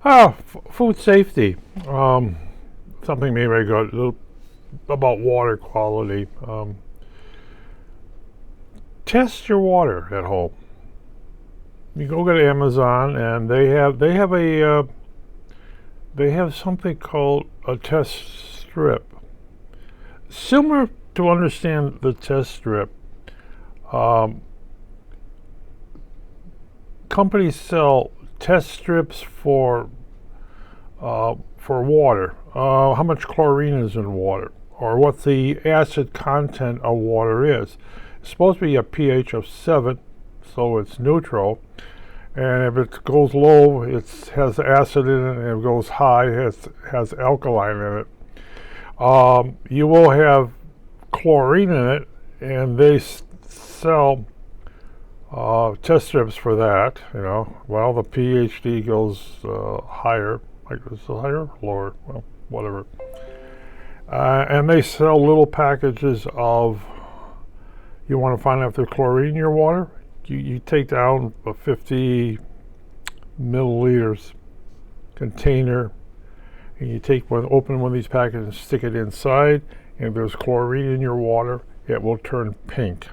Food safety. Something maybe I got a little about water quality. Test your water at home. You go get Amazon, and they have something called a test strip. Similar to understand the test strip, um, companies sell test strips for water. How much chlorine is in water, or what the acid content of water is. It's supposed to be a pH of 7, so it's neutral. And if it goes low, it has acid in it, and if it goes high, it has alkaline in it. You will have chlorine in it, and they sell test strips for that. Well, the pH goes higher. Like, is it higher, lower? Well, whatever. And they sell little packages of. You want to find out if there's chlorine in your water? You take down a 50 milliliters container, and you open one of these packages and stick it inside, and if there's chlorine in your water, it will turn pink.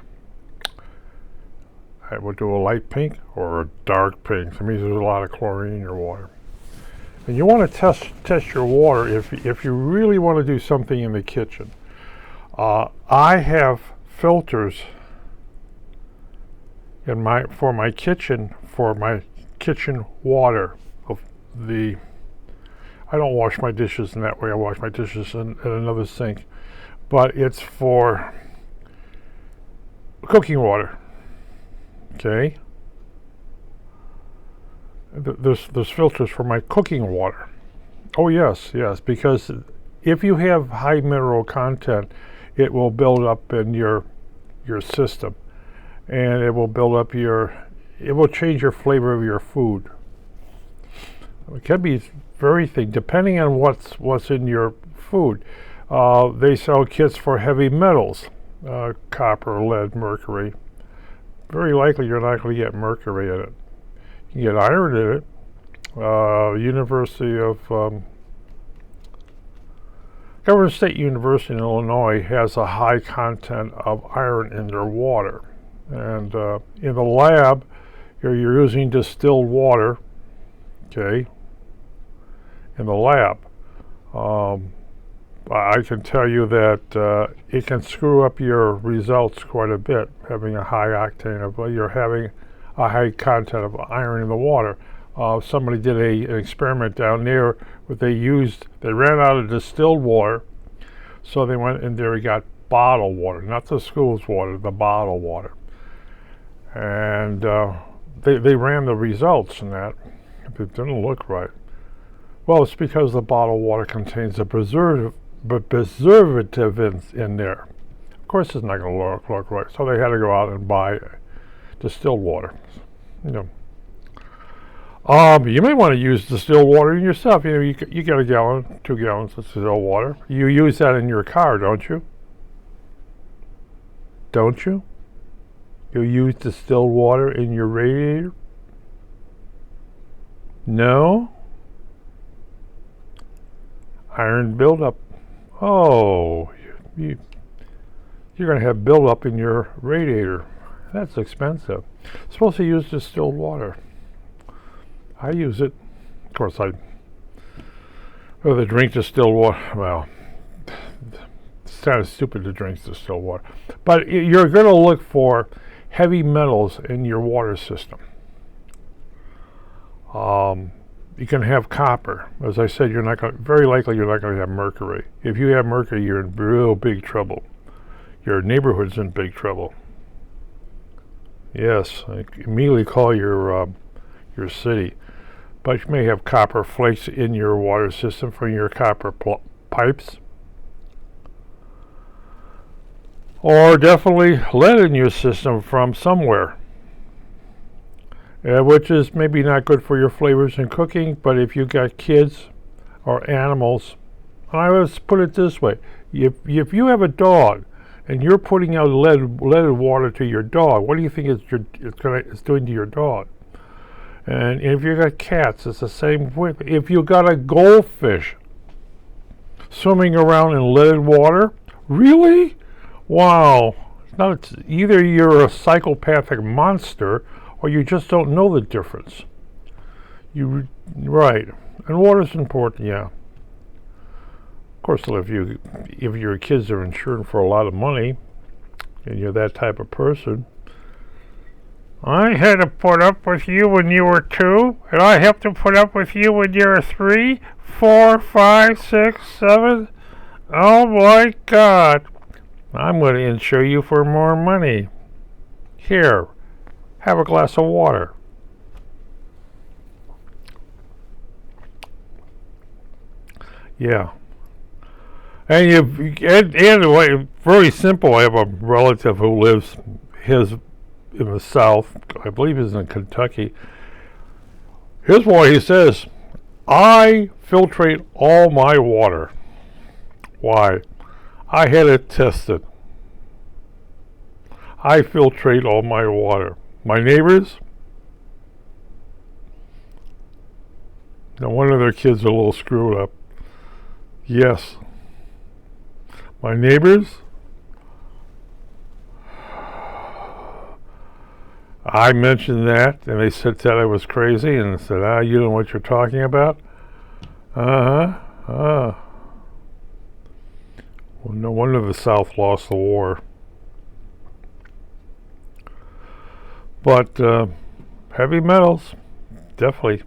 It will do a light pink or a dark pink. That means there's a lot of chlorine in your water. And you want to test your water if you really want to do something in the kitchen. I have filters for my kitchen water. I don't wash my dishes in that way. I wash my dishes in another sink, but it's for cooking water. Okay. There's filters for my cooking water. Oh yes, because if you have high mineral content, it will build up in your system, and it will change your flavor of your food. It can be very thin, depending on what's in your food. They sell kits for heavy metals, copper, lead, mercury. Very likely you're not going to get mercury in it. You can get iron in it. Government State University in Illinois has a high content of iron in their water. And in the lab, you're using distilled water, okay, in the lab. I can tell you that it can screw up your results quite a bit, having a high octane you're having a high content of iron in the water. Somebody did an experiment down there where they ran out of distilled water, so they went in there and got bottled water, not the school's water, the bottled water. And they ran the results in that. It didn't look right. Well, it's because the bottled water contains a preservative in there. Of course, it's not going to look right, so they had to go out and buy distilled water. You may want to use distilled water in yourself. You get a gallon, 2 gallons of distilled water. You use that in your car, don't you? Don't you? You use distilled water in your radiator? No? Iron buildup. Oh, you're going to have buildup in your radiator. That's expensive. You're supposed to use distilled water. I use it. Of course, I rather drink distilled water. Well, it's kind of stupid to drink distilled water. But you're going to look for heavy metals in your water system. You can have copper. As I said, very likely you're not going to have mercury. If you have mercury, you're in real big trouble. Your neighborhood's in big trouble. Yes, immediately call your city. But you may have copper flakes in your water system from your copper pipes. Or definitely lead in your system from somewhere. Which is maybe not good for your flavors in cooking, but if you've got kids or animals, and I always put it this way, if you have a dog and you're putting out leaded water to your dog, what do you think it's doing to your dog? And if you got cats, it's the same way. If you got a goldfish swimming around in leaded water, really? Wow. Now it's either you're a psychopathic monster or you just don't know the difference. Right. And water's important, yeah. Of course, if your kids are insured for a lot of money and you're that type of person, I had to put up with you when you were 2, and I have to put up with you when you're 3, 4, 5, 6, 7. Oh my God. I'm going to insure you for more money. Here, have a glass of water. Yeah. And very simple. I have a relative who lives in the South. I believe he's in Kentucky. Here's what he says. I filtrate all my water. Why? I had it tested. I filtrate all my water. My neighbors, no wonder their kids are a little screwed up. Yes. My neighbors, I mentioned that, and they said that I was crazy, and said, you know what you're talking about? Well, no wonder the South lost the war. But heavy metals, definitely.